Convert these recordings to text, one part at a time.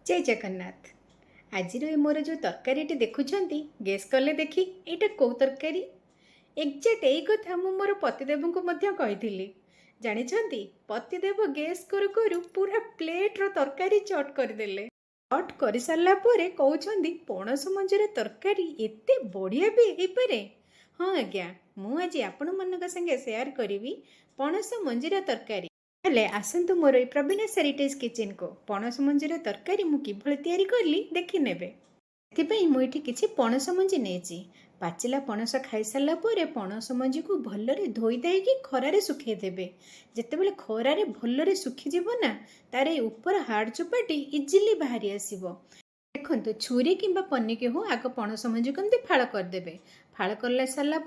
जय जगन्नाथ। आज मोर जो तरकारी देखुंट गेस कले देखी एटा कौ तरकारी एक्जाक्ट यही कथा मु मोर पतिदेव को कही जानी पतिदेव गेस करू करू पूरा प्लेट रो तरकारी चट करदेले। चट कर सारा कहते पणस मंजर तरकारी एते बढ़िया भी हो पारे। हाँ आज्ञा मुझे आपण मान संगे सेयार करी पणस मंजीर तरकारी। हेले आसतु मोर प्रवीणा हेरिटेज किचन को पणस मंजीर तरकारी मु किभଳି तैयारी करली देखि नेबे। एथिपई मु एठी किछि पणस मंजी नेछि। पाचिला पणस खाई सारा परे पणस मंजी को भलरे धोई देइकि खरारे सुखै देबे। जेतेबेले खरारे भलरे सुखि जिवो ना तार ऊपर हार्ड चोपाटी इजिली बाहरी आसीबो। देखो छुरी किंबा पनिकी हो आग पणस मंजी को फाड़ करदे। फाड़ कर सारा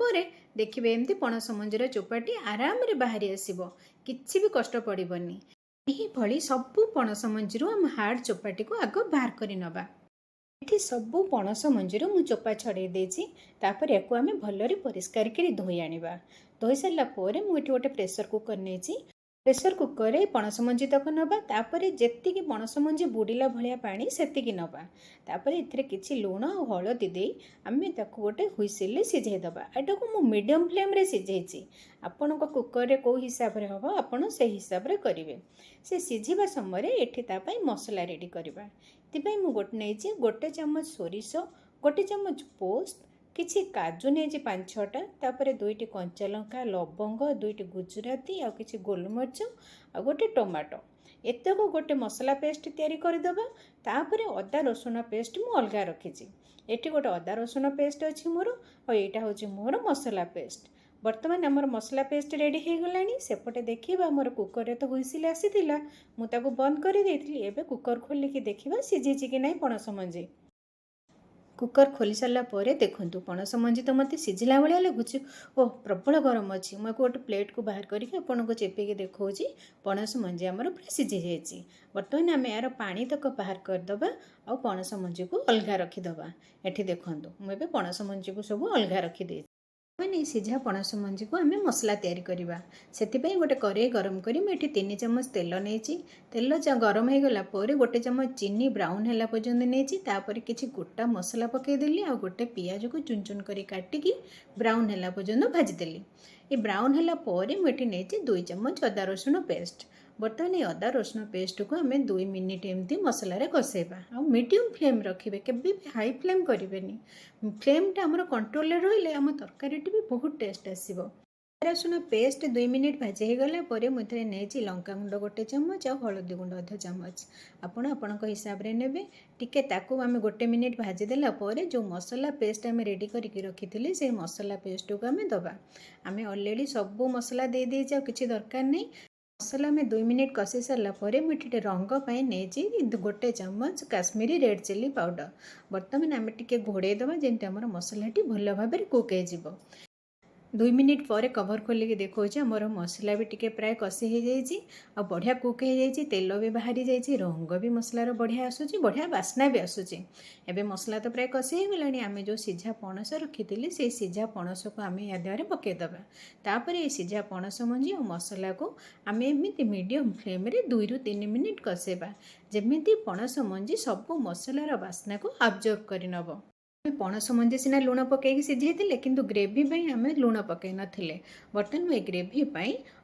देखिए एमती पणस मंजीर चोपाटी आराम रे बाहरी आसीबो, किछि भी कष्ट पड़िबनी। यही भली सबु पणस मंजीरु हम हार्ड चोपाटी को आग बाहर करि नबा। एठी सबु पणस मंजीरु मु चोपा छड़े देछि। तापर याकु आमे भलरे परिष्कार करी धोई आनिबा। धोई सारा पोरे मु एठी गोटे प्रेशर कुकर नेछि। प्रेशर कुकर पणस मंजी तक नबा। तापर जेतिकी पणस मंजी बुड़ीला भलिया पानी सेतिकी नबा। तापर एथिरे किछि लूण और हळदी देई आमे ताकु गोटे हुइसिल सिझाई दबा। एटा को मु मीडियम फ्लेम रे सिझाइछि। आपण को कुकर रे को हिसाब रे हबो आपण से हिसाब रे करिवे। से सिझिबा समय एठी ता पई मसला रेडी करबा। तिपई मु गोटे चम्मच सोरिष, गोटे चम्मच पोस्त, किछि काजू नहीं 5-6टा, तापर 2टी कंचा लंका, लवंग, 2टी गुजराती आ किछि गोलमरिच आ गोटे टमाटो एतक गोटे मसला पेस्ट तैयारी करदेबा। तापर अदा रसुण पेस्ट मु अलग रखिछि। एठी गोटे अदा रसुण पेस्ट अछि मोर और एटा होछि मोर मसला पेस्ट। बर्तमान आमर मसला पेस्ट रेडी हो गलानी। सेपटे देखिबा मोर कुकर रे तो हुइसिल आसीथिला, मु ताको बंद कर देइथिली। एबे कुकर खोलिकी देखिबा सिझिछि कि नाही पणस मंजी। कुकर खोली सारा देखूँ पणस मंजी तो मत सिझिला भाया लगुच। ओह प्रबल गरम अच्छी। मुझे गोटे प्लेट को बाहर करके आपको चेपिकी देखा पणस मंजी आमर पूरा सिझी जाइए। बर्तमान आम यार पानी तक बाहर करदे आ पणस मंजी को अलग रखीदे। ये देखूँ मुझे पणस मंजी को सब अलग रखीदे। मैंने सिझा पणस मंजी को आम मसला तैयारी करवा। से गोटे कड़े गरम करी मुझे 3 चम्मच तेल नहीं। तेल गरम हो गला गोटे चम्मच चीनी ब्राउन है पर्यंत नहीं। किसी गोटा मसला पकईदेली आ गोटे पियाज को चुन चुन कर काटिकी ब्राउन है पर्यंत भाजीदेली। ये ब्राउन है मुझे नहीं 2 चम्मच अदा रसुण पेस्ट। बर्तमान ये अदा रसुण पेस्ट को आम 2 मिनिट एमती मसलार कषेबा। आ मीडियम फ्लेम रखिए, केबे भी हाई फ्लेम करेंगे। फ्लेमटा आमर कंट्रोल रही आम तरकारी भी बहुत टेस्ट आसो। रसुण पेस्ट 2 मिनिट भाजी हो गला मुझे नहीं लंका गुंड गोटे चम्मच आ हलदी गुंड अधा चम्मच आपण हिसाब से ने टिके ताकू आम 1 मिनिट भाजीदेला जो मसला पेस्ट आम रेडी करके रखी से मसला पेस्ट को आम दबा। आम अलरेडी सबू मसला दे दीजिए, किसी दरकार नहीं। मसला में 2 मिनिट कषि सारापर मुझे रंग नहीं गोटे चम्मच काश्मीरी रेड चिली पाउडर। बर्तमान आम टे घोड़े दबा जमी आम मसलाटी भल भाव कुक हो। 2 मिनिट पर कवर खोलिक देखा आमर मसला भी टिके प्राय कषि हो जाइए आ बढ़िया कुक हो जाइए। तेल भी बाहरी जाइए, रंग भी मसलार बढ़िया आसूँ, बढ़िया बास्ना भी आसूँ। एबे मसला तो प्राय कषि हो गला। आम जो सिझा पणस रखी से सिझा पणस को आम या द्वारा पकईदबा। तापर ये सिझा पणस मंजी और मसला को आम एमती मीडियम फ्लेम रे 2 ରୁ 3 मिनिट कषेबा, जमी पणस मंजी सबू मसलार बास्ना को अब्जर्व कर नब। पणस मंजी सीना लुण पकईकी सिझाई किंतु ग्रेवी आम लुण पकई नथिले। बर्तमान मुझे ग्रेवी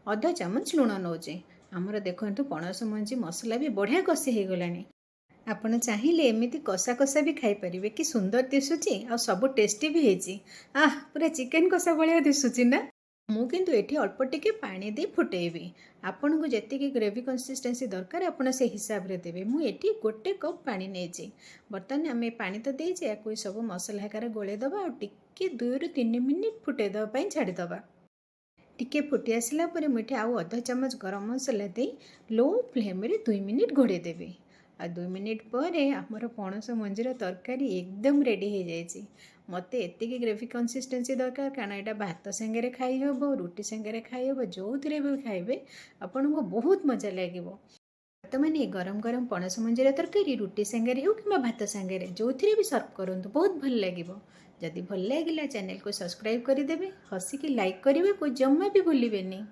अधा चामच लुण नौचे। आमर देखो पणस मंजी मसला भी बढ़िया कषि हो गलानी। आपण चाहिए एमती कषा कषा भी खाईपारे कि सुंदर दिशुची आ सब टेस्टी भी होती। पूरा चिकेन कषा भाया दिशुची ना। मु किंतु एठी अल्प टिके पानी दे फुटेबी। आपन को जेतिकी ग्रेवी कंसिस्टेंसी दरकार आपण से हिसाब रे देबे। मु एठी गोटे कप पानी नेछि। बर्तमान आमे पानी तो देछि, याकु सब मसला हेकार गोळे दबा और टिके 2 ରୁ 3 मिनिट फुटे दबा पई छाडी दबा। टिके फुटी आसिला परे मुठे आउ अधा चम्मच गरम मसला दे लो फ्लेम रे 2 मिनिट घोड़े देबे। आ 2 मिनिट पर आमर पणस मंजीर तरकारी एकदम रेडी हो जाए। मत एतिकी ग्रेवी कंसिस्टेंसी दरकार कारण यहाँ भात सांगे खाई हम, रुटी सांगे खाई हम, जो थे भी खाइबे आपन को बहुत मजा लगे। बर्तमान ये गरम गरम पणस मंजीर तरकारी रुटी सांगे हो कि भात सांगे जो थे भी सर्व करूँ बहुत भल लगे। जदि भल लगे चैनल को सब्सक्राइब करदे, हसिकी लाइक करने को जमा भी भूलें।